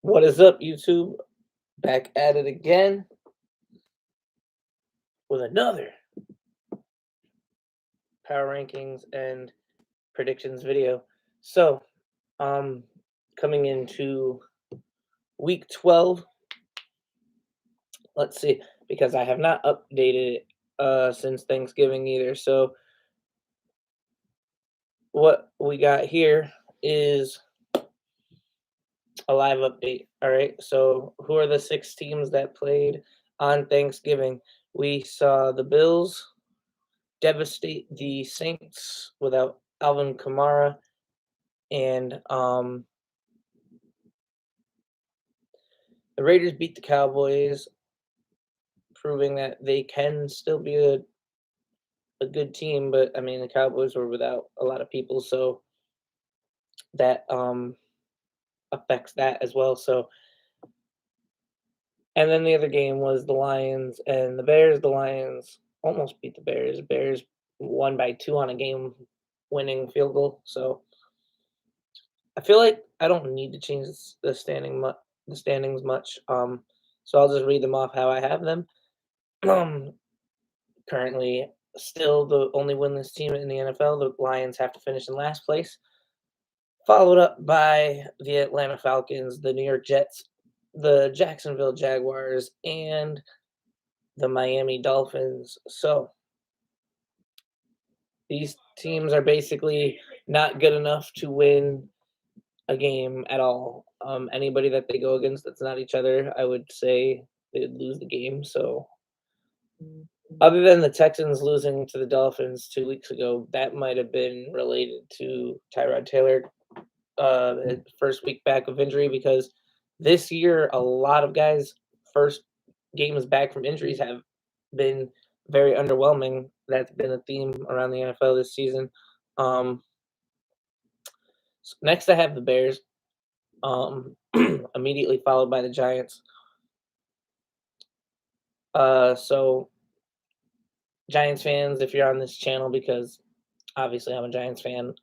What is up, YouTube? Back at it again with another power rankings and predictions video. So, um, coming into week 12, let's see, because I have not updated it since Thanksgiving either. So, what we got here is a live update. All right. So, who are the 6 teams that played on Thanksgiving? We saw the Bills devastate the Saints without Alvin Kamara, and the Raiders beat the Cowboys, proving that they can still be a good team. But I mean, the Cowboys were without a lot of people, so that affects that as well. So, and then the other game was the Lions and the Bears. The Lions almost beat the Bears. The Bears won by 2 on a game-winning field goal. So I feel like I don't need to change the standings much. So I'll just read them off how I have them. Currently, still the only winless team in the NFL. The Lions have to finish in last place, followed up by the Atlanta Falcons, the New York Jets, the Jacksonville Jaguars, and the Miami Dolphins. So these teams are basically not good enough to win a game at all. Anybody that they go against that's not each other, I would say they'd lose the game. So, other than the Texans losing to the Dolphins 2 weeks ago, that might have been related to Tyrod Taylor, his first week back of injury, because this year a lot of guys' first games back from injuries have been very underwhelming. That's been a theme around the NFL this season. Um, Next, I have the Bears, immediately followed by the Giants. So Giants fans, if you're on this channel, because obviously I'm a Giants fan,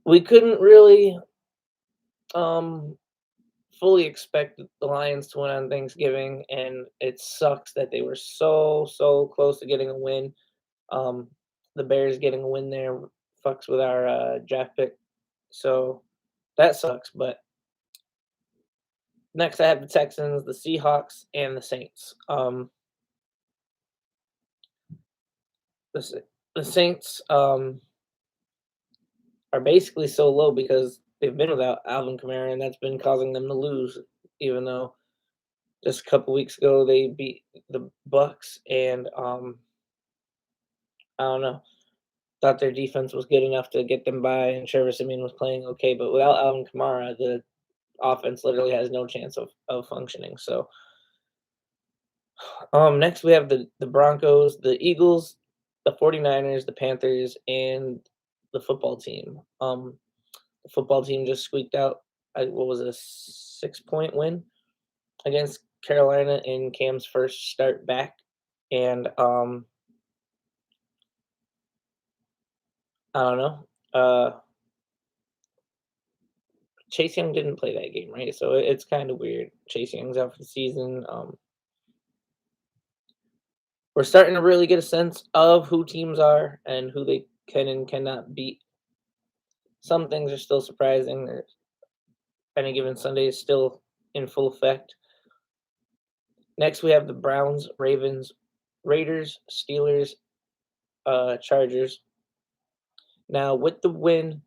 we couldn't really um, fully expect the Lions to win on Thanksgiving, and it sucks that they were so close to getting a win. Um, the Bears getting a win there fucks with our draft pick, so that sucks. But next, I have the Texans, the Seahawks, and the Saints. The Saints are basically so low because they've been without Alvin Kamara, and that's been causing them to lose. Even though just a couple weeks ago they beat the Bucks, and I don't know, thought their defense was good enough to get them by, and Trevor Siemian was playing okay, but without Alvin Kamara, the offense literally has no chance of functioning. So, next we have the Broncos, the Eagles, the 49ers, the Panthers, and the football team. The football team just squeaked out, what was it, a 6-point win against Carolina in Cam's first start back, and I don't know. Chase Young didn't play that game, right? So it's kind of weird. Chase Young's out for the season. We're starting to really get a sense of who teams are and who they can and cannot beat. Some things are still surprising. Any given Sunday is still in full effect. Next, we have the Browns, Ravens, Raiders, Steelers, Chargers. Now, with the win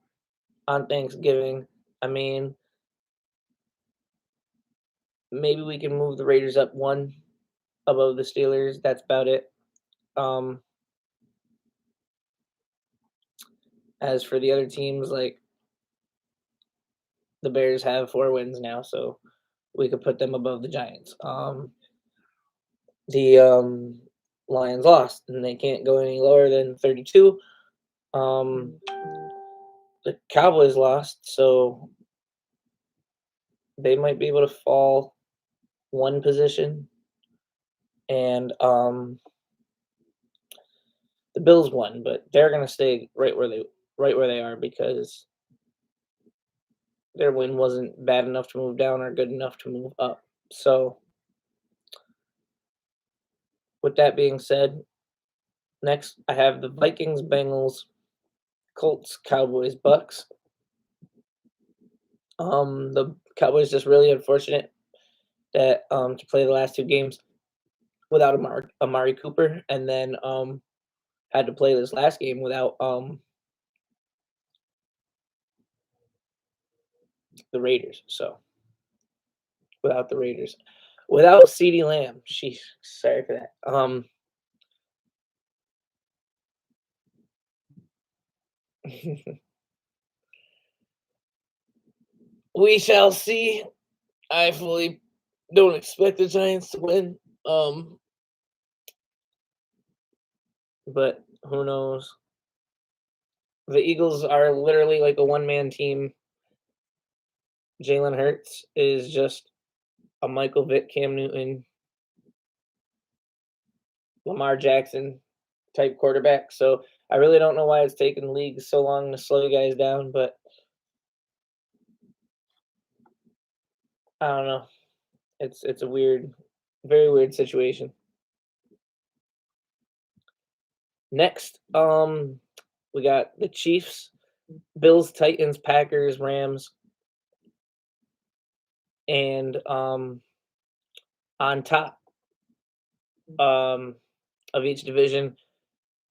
on Thanksgiving, I mean, maybe we can move the Raiders up one above the Steelers. That's about it. As for the other teams, like the Bears have 4 wins now, so we could put them above the Giants. The Lions lost, and they can't go any lower than 32. The Cowboys lost, so they might be able to fall one position, and the Bills won, but they're gonna stay right where they are because their win wasn't bad enough to move down or good enough to move up. So, with that being said, next I have the Vikings, Bengals, Colts, Cowboys, Bucks. The Cowboys just really unfortunate that to play the last two games without Amari Cooper, and then had to play this last game without the Raiders. So without the Raiders, without CeeDee Lamb. Sheesh, sorry for that. We shall see. I fully don't expect the Giants to win. Um, but who knows? The Eagles are literally like a one-man team. Jalen Hurts is just a Michael Vick, Cam Newton, Lamar Jackson type quarterback. So I really don't know why it's taken the league so long to slow you guys down, but I don't know. It's a weird, very weird situation. Next, we got the Chiefs, Bills, Titans, Packers, Rams, and on top um of each division,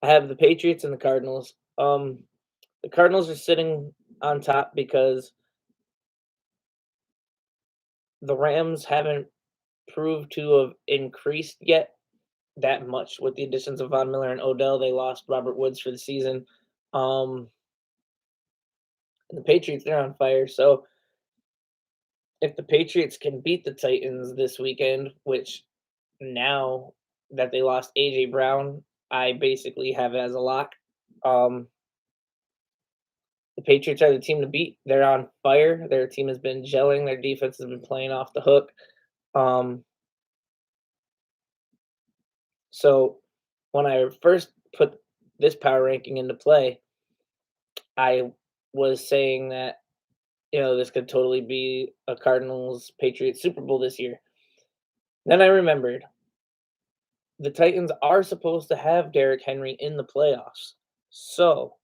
I have the Patriots and the Cardinals. The Cardinals are sitting on top because the Rams haven't proved to have increased yet that much with the additions of Von Miller and Odell. They lost Robert Woods for the season. Um, and the Patriots, they're on fire. So if the Patriots can beat the Titans this weekend, which now that they lost AJ Brown, I basically have it as a lock. Um, the Patriots are the team to beat. They're on fire. Their team has been gelling. Their defense has been playing off the hook. Um, so when I first put this power ranking into play, I was saying that this could totally be a Cardinals Patriots Super Bowl this year. Then I remembered the Titans are supposed to have Derrick Henry in the playoffs. So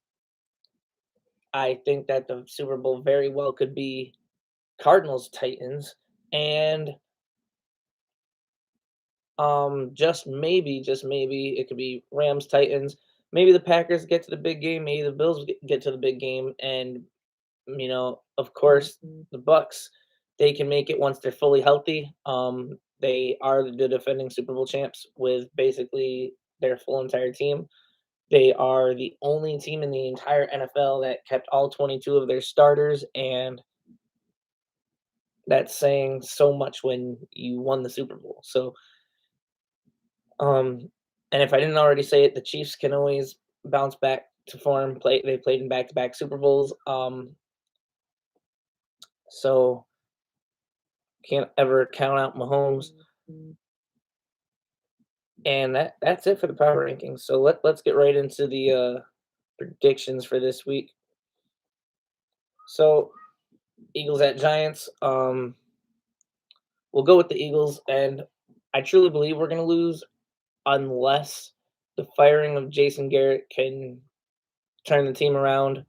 I think that the Super Bowl very well could be Cardinals Titans, and just maybe it could be Rams Titans. Maybe the Packers get to the big game, maybe the Bills get to the big game, and of course, the Bucks, they can make it once they're fully healthy. They are the defending Super Bowl champs with basically their full entire team. They are the only team in the entire NFL that kept all 22 of their starters, and that's saying so much when you won the Super Bowl. So, um, and if I didn't already say it, the Chiefs can always bounce back to form. They played in back-to-back Super Bowls. So can't ever count out Mahomes. And that's it for the power rankings. So let's get right into the predictions for this week. So Eagles at Giants. We'll go with the Eagles, and I truly believe we're going to lose unless the firing of Jason Garrett can turn the team around.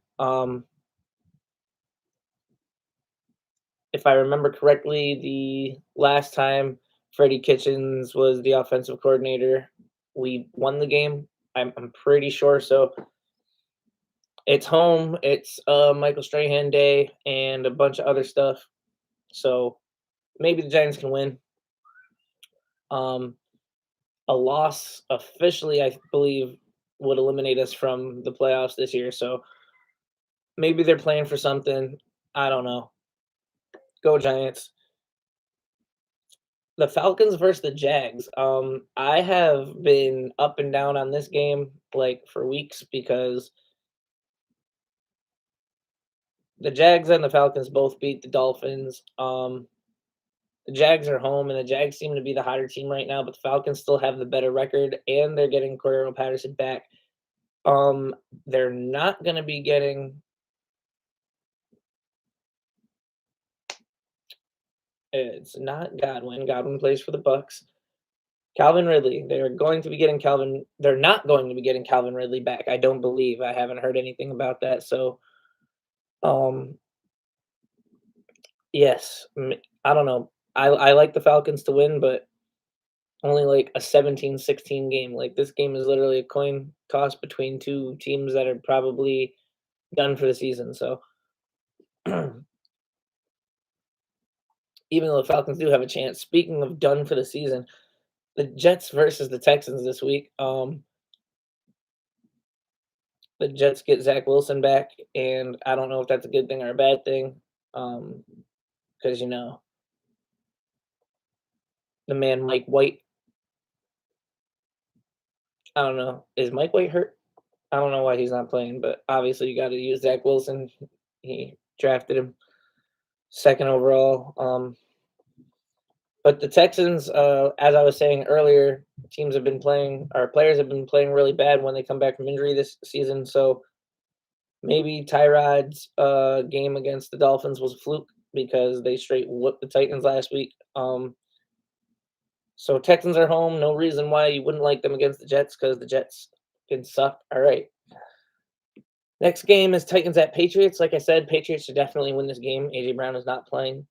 If I remember correctly, the last time Freddie Kitchens was the offensive coordinator, we won the game. I'm pretty sure. So it's home. It's Michael Strahan Day and a bunch of other stuff. So maybe the Giants can win. Um, a loss officially, I believe, would eliminate us from the playoffs this year. So maybe they're playing for something. I don't know. Go Giants. The Falcons versus the Jags. I have been up and down on this game like for weeks because the Jags and the Falcons both beat the Dolphins. The Jags are home, and the Jags seem to be the hotter team right now, but the Falcons still have the better record, and they're getting Cordero Patterson back. They're not going to be getting It's not Godwin. Godwin plays for the Bucks. Calvin Ridley. They're not going to be getting Calvin Ridley back. I don't believe. I haven't heard anything about that. So, um, yes, I don't know. I like the Falcons to win, but only like a 17-16 game. Like this game is literally a coin toss between two teams that are probably done for the season. So even though the Falcons do have a chance, speaking of done for the season, the Jets versus the Texans this week. The Jets get Zach Wilson back, and I don't know if that's a good thing or a bad thing. Because the man Mike White. I don't know. Is Mike White hurt? I don't know why he's not playing, but obviously you got to use Zach Wilson. He drafted him second overall. But the Texans, as I was saying earlier, players have been playing really bad when they come back from injury this season. So maybe Tyrod's game against the Dolphins was a fluke because they straight whooped the Titans last week. So Texans are home. No reason why you wouldn't like them against the Jets because the Jets can suck. All right. Next game is Titans at Patriots. Like I said, Patriots should definitely win this game. AJ Brown is not playing.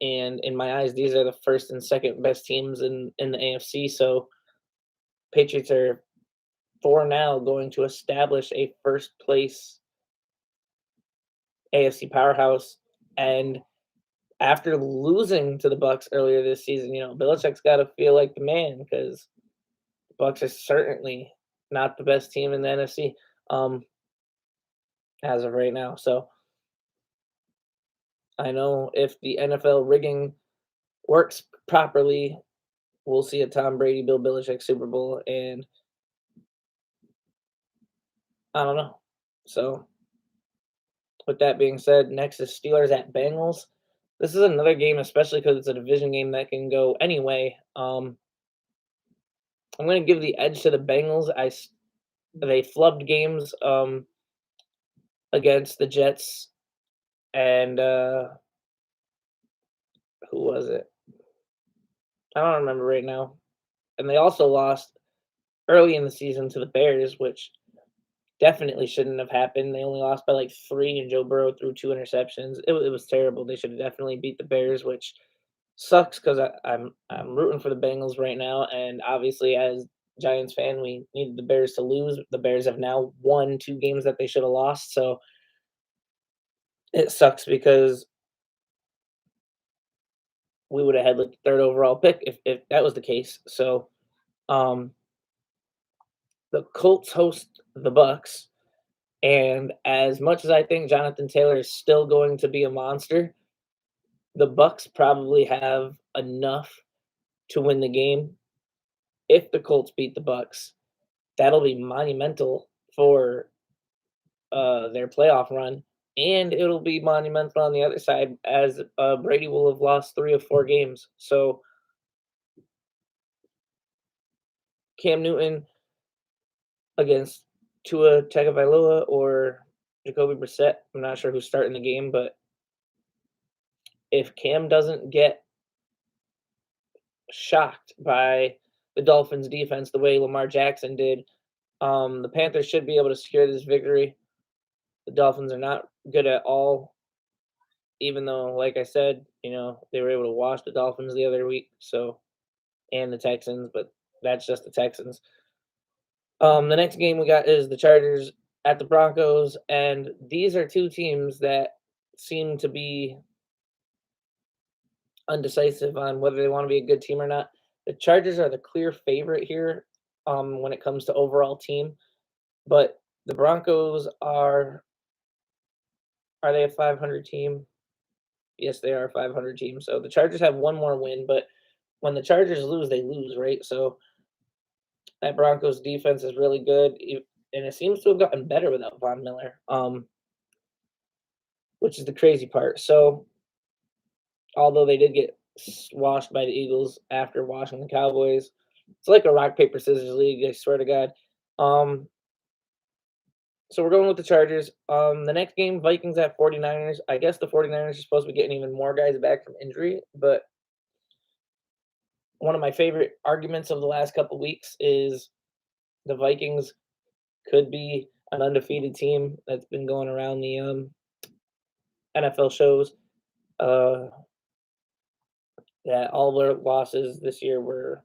And in my eyes, these are the first and second best teams in the AFC. So Patriots are for now going to establish a first place AFC powerhouse. And after losing to the Bucks earlier this season, Belichick's got to feel like the man because the Bucks are certainly not the best team in the NFC as of right now. So I know if the NFL rigging works properly, we'll see a Tom Brady, Bill Belichick Super Bowl, and I don't know. So with that being said, next is Steelers at Bengals. This is another game, especially because it's a division game that can go anyway. I'm going to give the edge to the Bengals. They flubbed games against the Jets and who was it? I don't remember right now. And they also lost early in the season to the Bears, which definitely shouldn't have happened. They only lost by like 3, and Joe Burrow threw 2 interceptions. It was terrible. They should have definitely beat the Bears, which sucks because I'm rooting for the Bengals right now, and obviously as Giants fan, we needed the Bears to lose. The Bears have now won 2 games that they should have lost, so it sucks because we would have had like the 3rd overall pick if that was the case. So, um, the Colts host the Bucks, and as much as I think Jonathan Taylor is still going to be a monster, the Bucks probably have enough to win the game. If the Colts beat the Bucks, that'll be monumental for their playoff run, and it'll be monumental on the other side as Brady will have lost 3 of 4 games. So Cam Newton against Tua Tagovailoa or Jacoby Brissett. I'm not sure who's starting the game, but if Cam doesn't get shocked by the Dolphins defense the way Lamar Jackson did, the Panthers should be able to secure this victory. The Dolphins are not good at all, even though, like I said, they were able to wash the Dolphins the other week, so and the Texans, but that's just the Texans. The next game we got is the Chargers at the Broncos, and these are 2 teams that seem to be undecisive on whether they want to be a good team or not. The Chargers are the clear favorite here when it comes to overall team, but the Broncos are they a 500 team? Yes, they are a 500 team. So the Chargers have 1 more win, but when the Chargers lose, they lose, right? So that Broncos defense is really good, and it seems to have gotten better without Von Miller, which is the crazy part. So although they did get washed by the Eagles after washing the Cowboys, it's like a rock paper scissors league. I swear to God. Um, So we're going with the Chargers. The next game, Vikings at 49ers. I guess the 49ers are supposed to be getting even more guys back from injury, but one of my favorite arguments of the last couple weeks is the Vikings could be an undefeated team that's been going around the NFL shows. Uh, that all their losses this year were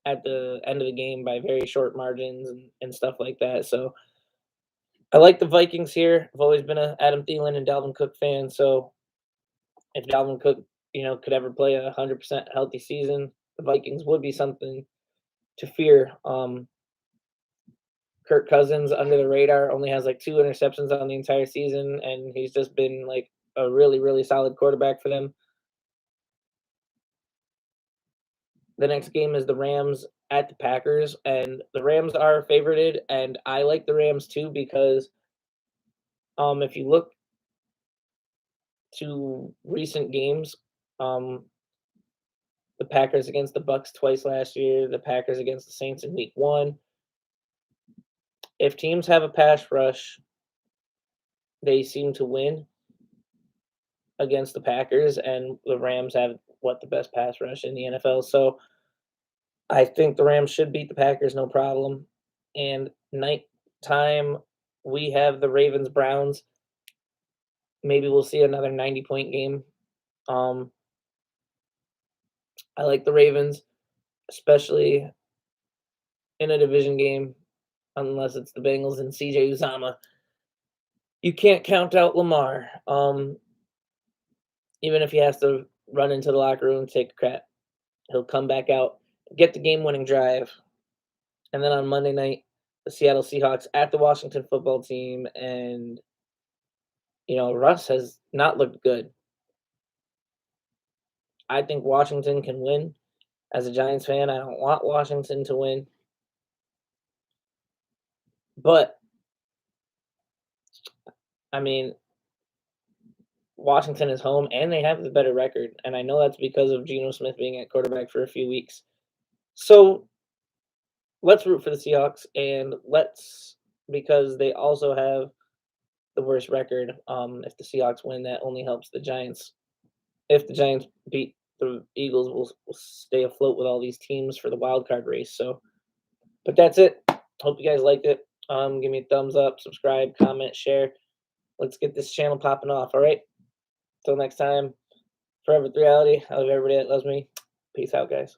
at the end of the game by very short margins and stuff like that. So I like the Vikings here. I've always been a Adam Thielen and Dalvin Cook fan. So if Dalvin Cook, could ever play 100% healthy season, the Vikings would be something to fear. Kirk Cousins under the radar only has like 2 interceptions on the entire season, and he's just been like a really, really solid quarterback for them. The next game is the Rams at the Packers, and the Rams are favorited, and I like the Rams too because if you look to recent games, um, the Packers against the Bucks twice last year, the Packers against the Saints in Week 1. If teams have a pass rush, they seem to win against the Packers, and the Rams have the best pass rush in the NFL. So I think the Rams should beat the Packers no problem. And nighttime, we have the Ravens Browns. Maybe we'll see another 90-point game. Um, I like the Ravens, especially in a division game, unless it's the Bengals and CJ Uzama. You can't count out Lamar. Even if he has to run into the locker room, take a crap, he'll come back out, get the game-winning drive, and then on Monday night, the Seattle Seahawks at the Washington football team, and Russ has not looked good. I think Washington can win. As a Giants fan, I don't want Washington to win, but I mean, Washington is home and they have the better record, and I know that's because of Geno Smith being at quarterback for a few weeks. So let's root for the Seahawks, and because they also have the worst record. If the Seahawks win, that only helps the Giants. If the Giants beat the Eagles, we'll stay afloat with all these teams for the wild card race. So, but that's it. Hope you guys liked it. Give me a thumbs up, subscribe, comment, share. Let's get this channel popping off. All right. Till next time. Forever with reality. I love everybody that loves me. Peace out, guys.